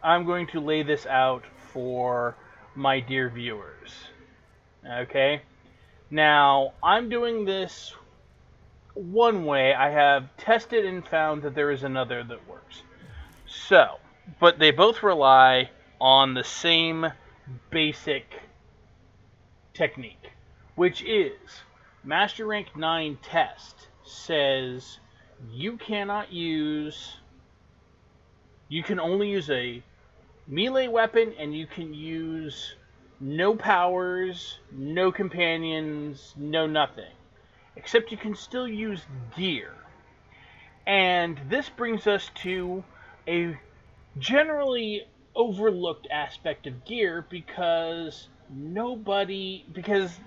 I'm going to lay this out for my dear viewers. Okay? Now, I'm doing this one way. I have tested and found that there is another that works. So, but they both rely on the same basic technique, which is Master Rank 9 Test says you can only use a melee weapon, and you can use no powers, no companions, no nothing. Except you can still use gear. And this brings us to a generally overlooked aspect of gear because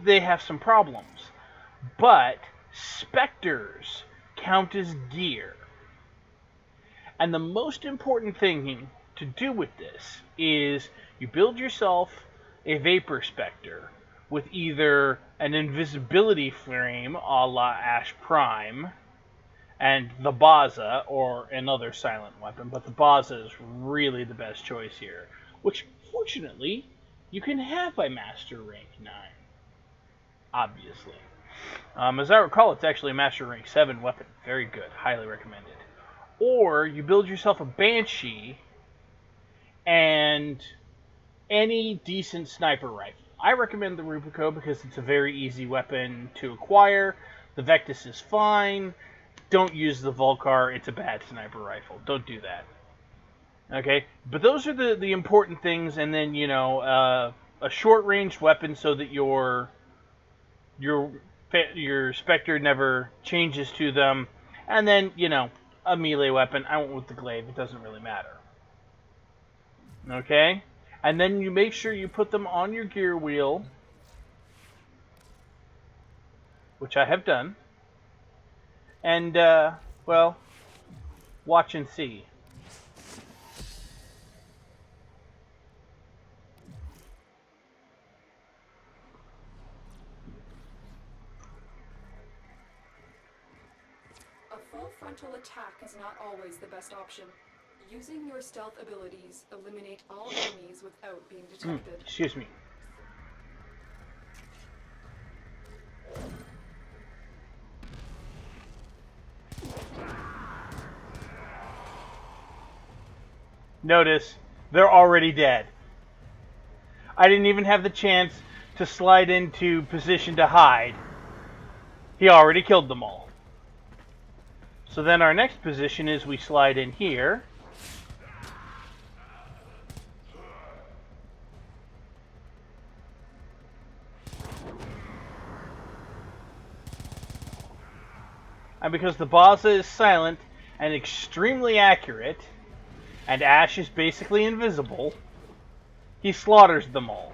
they have some problems. But specters count as gear. And the most important thing to do with this is you build yourself a Vapor Spectre with either an invisibility frame a la Ash Prime and the Baza, or another silent weapon, but the Baza is really the best choice here, which fortunately you can have by Master Rank 9, obviously. As I recall, it's actually a Master Rank 7 weapon. Very good, highly recommended. Or you build yourself a Banshee and any decent sniper rifle. I recommend the Rupico because it's a very easy weapon to acquire. The Vectis is fine. Don't use the Volcar. It's a bad sniper rifle. Don't do that. Okay? But those are the important things. And then, a short-range weapon so that your Spectre never changes to them. And then, a melee weapon. I went with the glaive. It doesn't really matter. Okay? And then you make sure you put them on your gear wheel, which I have done. And, well, watch and see. A full frontal attack is not always the best option. Using your stealth abilities eliminate all enemies without being detected. Excuse me. Notice, they're already dead. I didn't even have the chance to slide into position to hide. He already killed them all. So then our next position is we slide in here. And because the Baza is silent and extremely accurate, and Ash is basically invisible, he slaughters them all.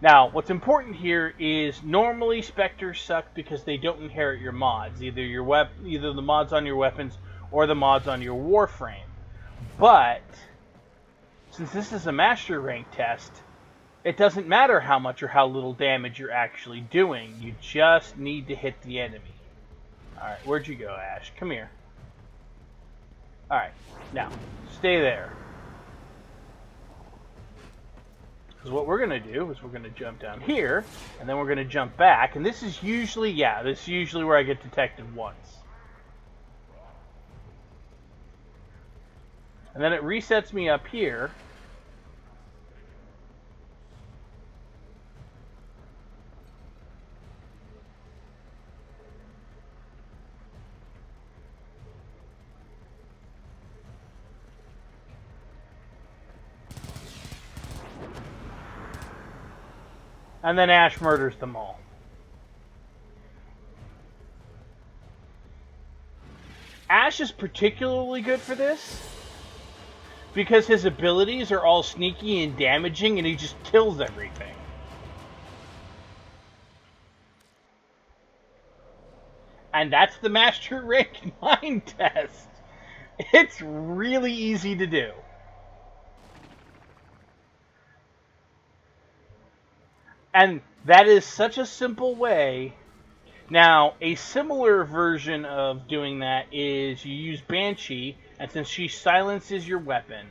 Now, what's important here is normally Spectres suck because they don't inherit your mods, either the mods on your weapons or the mods on your Warframe. But since this is a Master Rank test, it doesn't matter how much or how little damage you're actually doing. You just need to hit the enemy. Alright, where'd you go, Ash? Come here. Alright, now, stay there. Because what we're going to do is we're going to jump down here, and then we're going to jump back, and this is usually where I get detected once. And then it resets me up here. And then Ash murders them all. Ash is particularly good for this because his abilities are all sneaky and damaging and he just kills everything. And that's the Master Rank 9 test. It's really easy to do. And that is such a simple way. Now, a similar version of doing that is you use Banshee, and since she silences your weapon,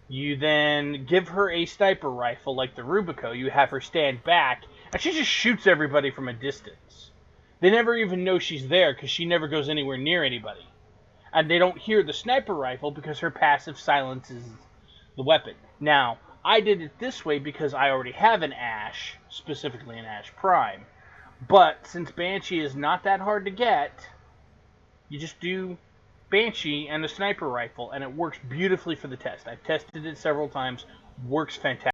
You then give her a sniper rifle like the Rubico. You have her stand back, and she just shoots everybody from a distance. They never even know she's there because she never goes anywhere near anybody. And they don't hear the sniper rifle because her passive silences the weapon. Now, I did it this way because I already have an Ash, specifically an Ash Prime. But since Banshee is not that hard to get, you just do Banshee and a sniper rifle, and it works beautifully for the test. I've tested it several times. Works fantastic.